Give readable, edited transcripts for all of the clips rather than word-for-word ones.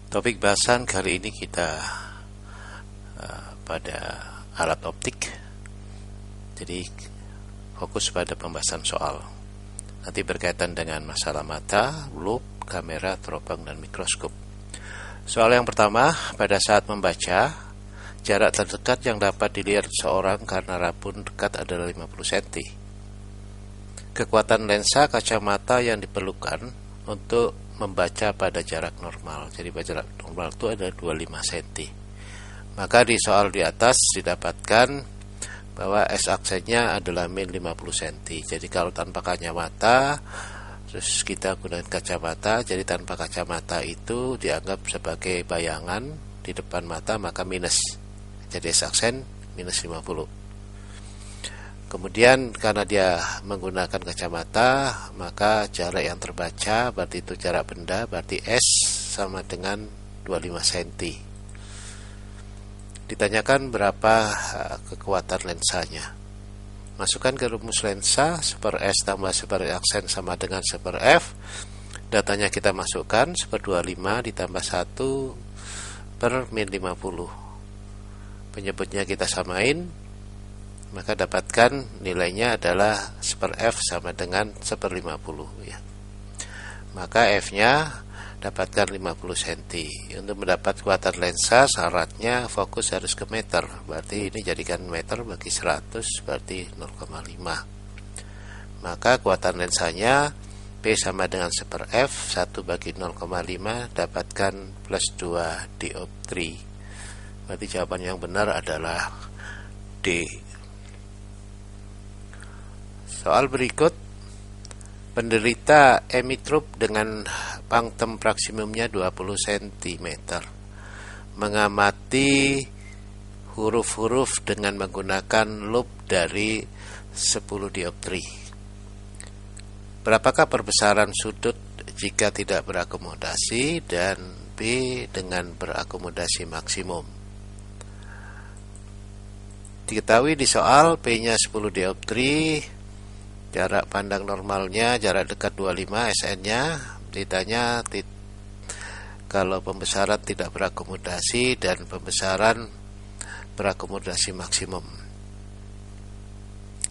Topik bahasan kali ini kita pada alat optik. Jadi fokus pada pembahasan soal. Nanti berkaitan dengan masalah mata, loop, kamera, teropong, dan mikroskop. Soal yang pertama, pada saat membaca, jarak terdekat yang dapat dilihat seorang karena rabun dekat adalah 50 cm. Kekuatan lensa kacamata yang diperlukan untuk membaca pada jarak normal. Jadi pada jarak normal itu ada 25 cm. Maka di soal di atas didapatkan bahwa S-aksennya adalah min 50 cm. Jadi kalau tanpa kacamata, terus kita gunakan kacamata, jadi tanpa kacamata itu dianggap sebagai bayangan di depan mata, maka minus. Jadi S-aksen minus 50. Kemudian karena dia menggunakan kacamata, maka jarak yang terbaca berarti itu jarak benda, berarti S sama dengan 25 cm. Ditanyakan berapa kekuatan lensanya. Masukkan ke rumus lensa, super S tambah super aksen sama dengan super F. Datanya kita masukkan, super 25 ditambah 1 per min 50. Penyebutnya kita samain, maka dapatkan nilainya adalah super F sama dengan super 50 ya. Maka F-nya dapatkan 50 cm. Untuk mendapat kekuatan lensa syaratnya fokus harus ke meter. Berarti ini jadikan meter bagi 100 berarti 0,5. Maka kekuatan lensanya P sama dengan super F, 1 bagi 0,5 dapatkan plus 2 dioptri. Berarti jawaban yang benar adalah D. Soal berikut, penderita emitrop dengan punctum maksimumnya 20 cm mengamati huruf-huruf dengan menggunakan loop dari 10 dioptri. Berapakah perbesaran sudut jika tidak berakomodasi, dan B dengan berakomodasi maksimum? Diketahui di soal P-nya 10 dioptri, jarak pandang normalnya, jarak dekat 25, SN-nya. Ditanya kalau pembesaran tidak berakomodasi dan pembesaran berakomodasi maksimum.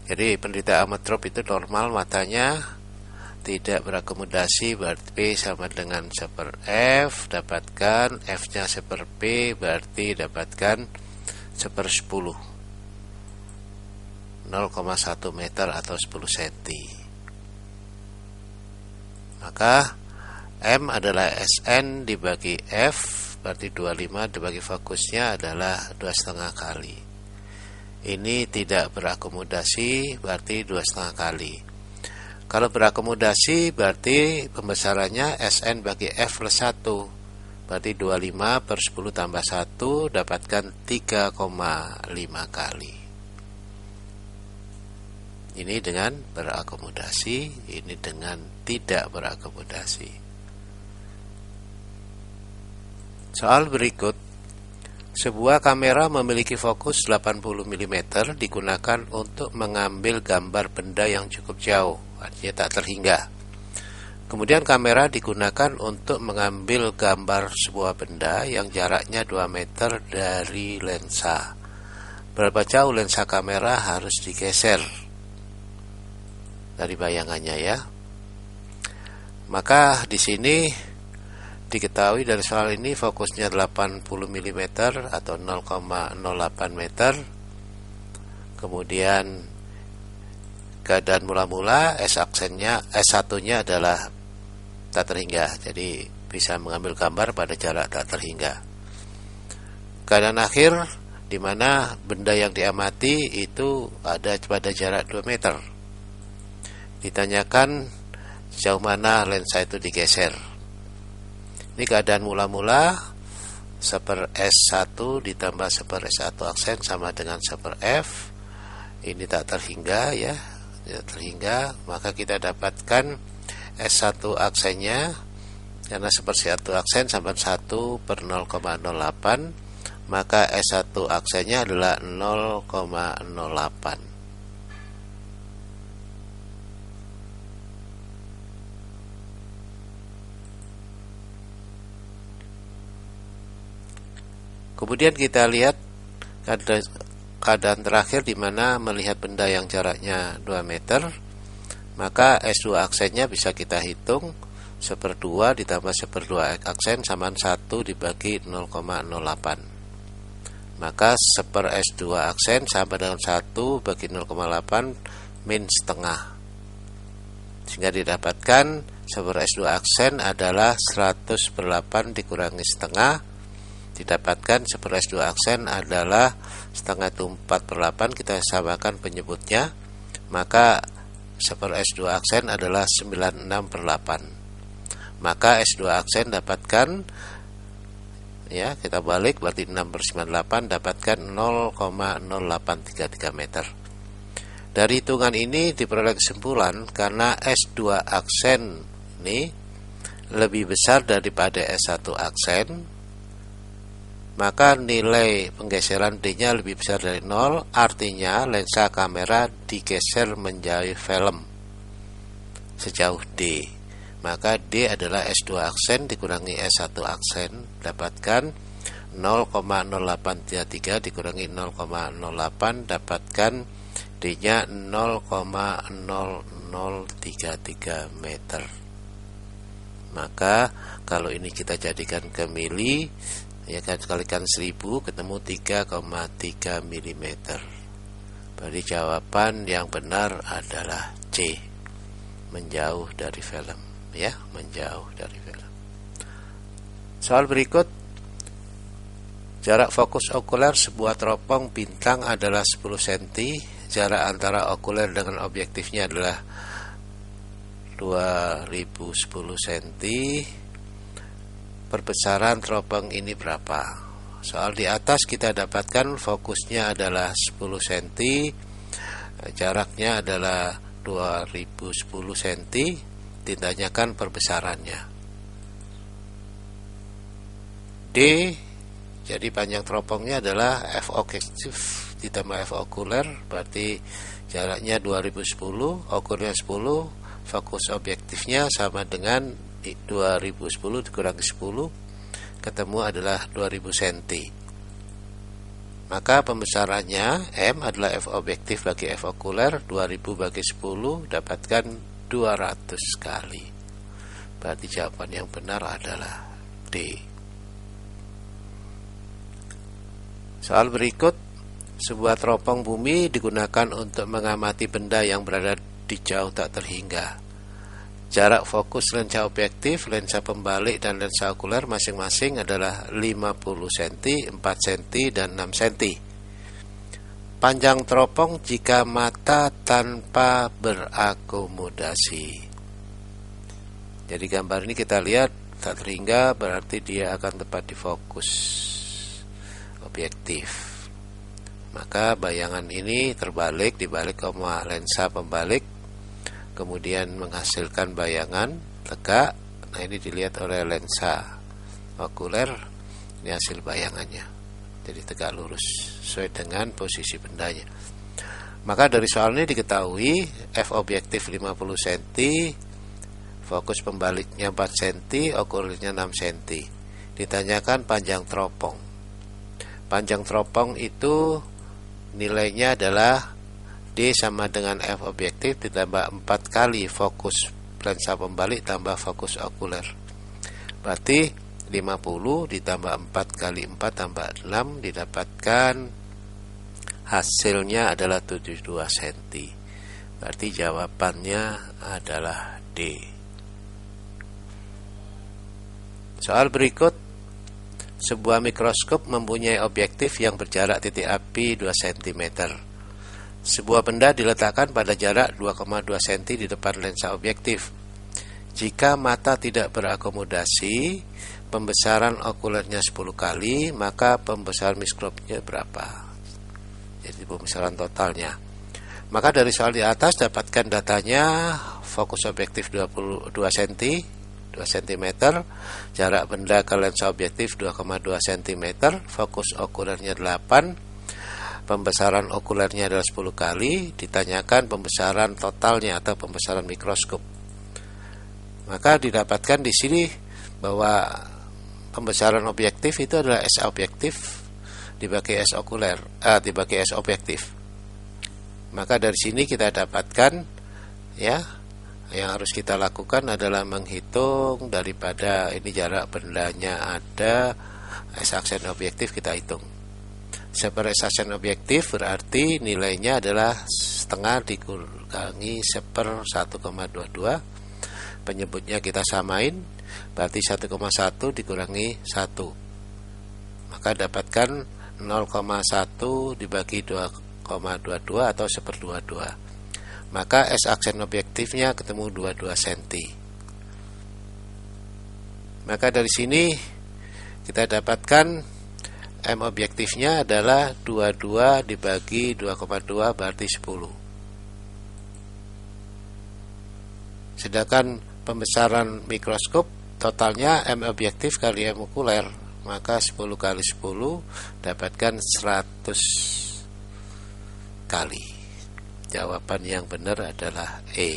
Jadi penderita ametrop itu normal matanya, tidak berakomodasi, berarti P sama dengan super F, dapatkan F-nya super P, berarti dapatkan super 10. 0,1 meter atau 10 cm. Maka M adalah SN dibagi F, berarti 25 dibagi fokusnya adalah 2,5 kali. Ini tidak berakomodasi, berarti 2,5 kali. Kalau berakomodasi berarti pembesarannya SN bagi F plus 1, berarti 25 per 10 tambah 1 dapatkan 3,5 kali. Ini dengan berakomodasi, ini dengan tidak berakomodasi. Soal berikut, sebuah kamera memiliki fokus 80 mm digunakan untuk mengambil gambar benda yang cukup jauh, artinya tak terhingga. Kemudian kamera digunakan untuk mengambil gambar sebuah benda yang jaraknya 2 meter dari lensa. Berapa jauh lensa kamera harus digeser dari bayangannya ya. Maka di sini diketahui dari soal ini fokusnya 80 mm atau 0,08 meter. Kemudian keadaan mula-mula S1-nya adalah tak terhingga. Jadi bisa mengambil gambar pada jarak tak terhingga. Keadaan akhir di mana benda yang diamati itu ada pada jarak 2 meter. Ditanyakan sejauh mana lensa itu digeser. Ini keadaan mula-mula, super S1 ditambah super S1 aksen sama dengan super F. Ini tak terhingga ya, tidak terhingga, maka kita dapatkan S1 aksennya karena super S1 aksen sama 1 per 0,08, maka S1 aksennya adalah 0,08. Kemudian kita lihat keadaan terakhir di mana melihat benda yang jaraknya 2 meter, maka S2 aksennya bisa kita hitung 1/2 ditambah 1/2 aksen sama 1 dibagi 0,08. Maka 1/S2 aksen sama dengan 1 bagi 0,8 min setengah. Sehingga didapatkan 1/S2 aksen adalah 100/8 dikurangi setengah. Didapatkan 1/S2 aksen adalah setengah itu 4/8, kita samakan penyebutnya. Maka 1/S2 aksen adalah 96/8. Maka S2 aksen dapatkan, ya kita balik berarti 6/98, dapatkan 0,0833 meter. Dari hitungan ini diperoleh kesimpulan karena S2 aksen ini lebih besar daripada S1 aksen, maka nilai penggeseran D-nya lebih besar dari 0, artinya lensa kamera digeser menjauh film sejauh D. Maka D adalah S2 aksen dikurangi S1 aksen, dapatkan 0,0833 dikurangi 0,08, dapatkan D-nya 0,0033 meter. Maka kalau ini kita jadikan ke mili, ya kan, kalikan 1000 ketemu 3,3 mm. Berarti jawaban yang benar adalah C, menjauh dari film, ya, menjauh dari film. Soal berikut, jarak fokus okuler sebuah teropong bintang adalah 10 cm. Jarak antara okuler dengan objektifnya adalah 2010 cm. Perbesaran teropong ini berapa? Soal di atas kita dapatkan fokusnya adalah 10 cm, jaraknya adalah 2010 cm, ditanyakan perbesarannya. D, jadi panjang teropongnya adalah F objektif ditambah F okuler, berarti jaraknya 2010, okulernya 10, fokus objektifnya sama dengan 2010 dikurangi 10, ketemu adalah 2000 cm. Maka pembesarannya M adalah F objektif bagi F okuler, 2000 bagi 10 dapatkan 200 kali. Berarti jawaban yang benar adalah D. Soal berikut, sebuah teropong bumi digunakan untuk mengamati benda yang berada di jauh tak terhingga. Jarak fokus lensa objektif, lensa pembalik, dan lensa okuler masing-masing adalah 50 cm, 4 cm, dan 6 cm. Panjang teropong jika mata tanpa berakomodasi. Jadi gambar ini kita lihat tak terhingga, berarti dia akan tepat di fokus objektif. Maka bayangan ini terbalik, dibalik koma lensa pembalik, kemudian menghasilkan bayangan tegak. Nah, ini dilihat oleh lensa okuler, ini hasil bayangannya, jadi tegak lurus sesuai dengan posisi bendanya. Maka dari soal ini diketahui F objektif 50 cm, fokus pembaliknya 4 cm, okulernya 6 cm. Ditanyakan panjang teropong. Panjang teropong itu nilainya adalah D sama dengan F objektif ditambah 4 kali fokus lensa pembalik tambah fokus okuler. Berarti 50 ditambah 4 kali 4 tambah 6, didapatkan hasilnya adalah 72 cm. Berarti jawabannya adalah D. Soal berikut, sebuah mikroskop mempunyai objektif yang berjarak titik api 2 cm. Sebuah benda diletakkan pada jarak 2,2 cm di depan lensa objektif. Jika mata tidak berakomodasi, pembesaran okulernya 10 kali, maka pembesaran mikroskopnya berapa? Jadi pembesaran totalnya. Maka dari soal di atas dapatkan datanya, fokus objektif 22 cm, 2 cm, jarak benda ke lensa objektif 2,2 cm, fokus okulernya 8, pembesaran okulernya adalah 10 kali, ditanyakan pembesaran totalnya atau pembesaran mikroskop. Maka didapatkan di sini bahwa pembesaran objektif itu adalah S objektif dibagi S okuler, dibagi S objektif. Maka dari sini kita dapatkan, ya, yang harus kita lakukan adalah menghitung daripada ini jarak bendanya ada, S aksen objektif kita hitung. Seper S aksen objektif berarti nilainya adalah setengah dikurangi seper 1,22. Penyebutnya kita samain, berarti 1,1 dikurangi 1. Maka dapatkan 0,1 dibagi 2,22 atau 1/22. Maka S aksen objektifnya ketemu 22 cm. Maka dari sini kita dapatkan M objektifnya adalah 22 dibagi 2,2 berarti 10. Sedangkan pembesaran mikroskop totalnya M objektif kali M okuler, maka 10 kali 10 dapatkan 100 kali. Jawaban yang benar adalah E.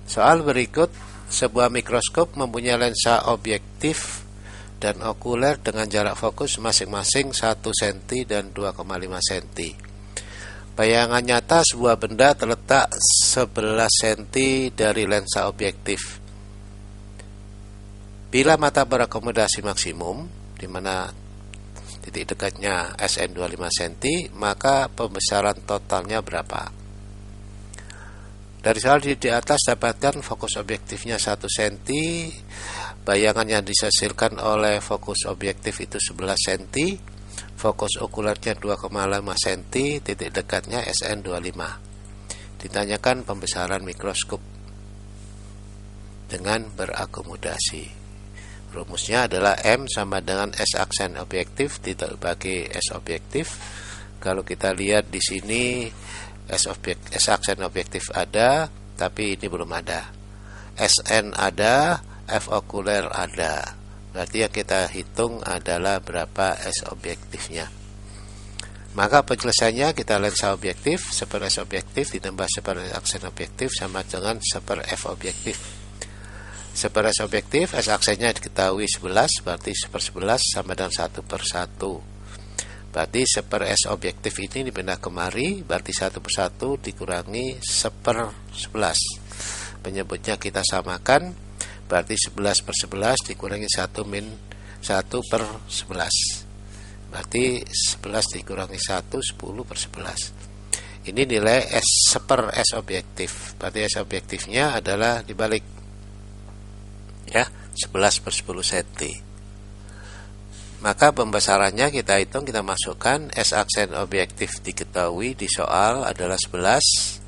Soal berikut, sebuah mikroskop mempunyai lensa objektif dan okuler dengan jarak fokus masing-masing 1 cm dan 2,5 cm. Bayangan nyata sebuah benda terletak 11 cm dari lensa objektif. Bila mata berakomodasi maksimum, di mana titik dekatnya SN 25 cm, maka pembesaran totalnya berapa? Dari soal di atas dapatkan fokus objektifnya 1 cm, bayangan yang dihasilkan oleh fokus objektif itu 11 cm, fokus okulernya 2,5 cm, titik dekatnya SN 25. Ditanyakan pembesaran mikroskop dengan berakomodasi. Rumusnya adalah M sama dengan S aksen objektif dibagi S objektif. Kalau kita lihat di sini S aksen objektif ada, tapi ini belum ada. SN ada, F okuler ada. Berarti yang kita hitung adalah berapa S objektifnya. Maka penyelesaiannya kita lensa objektif, seper S objektif ditambah seper aksen objektif sama dengan seper F objektif. Seper S objektif, S aksennya diketahui 11, berarti seper 11 sama dengan 1/1. Berarti seper S objektif ini dipindah kemari, berarti 1/1 dikurangi seper 11. Penyebutnya kita samakan, berarti 11/11 dikurangi 1/11. Berarti 11 dikurangi 1, 10/11. Ini nilai S seper S objektif. Berarti S objektifnya adalah dibalik, ya, 11/10 cm. Maka pembesarannya kita hitung, kita masukkan S aksen objektif diketahui di soal adalah 11.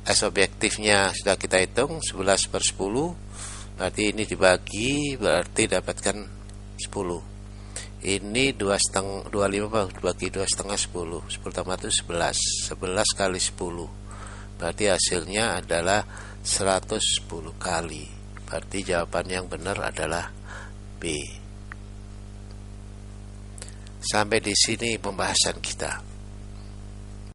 S objektifnya sudah kita hitung 11/10. Berarti ini dibagi, berarti dapatkan 10. Ini 25 dibagi 2,5 10. 10 tambah itu 11. 11 kali 10. Berarti hasilnya adalah 110 kali. Berarti jawaban yang benar adalah B. Sampai di sini pembahasan kita.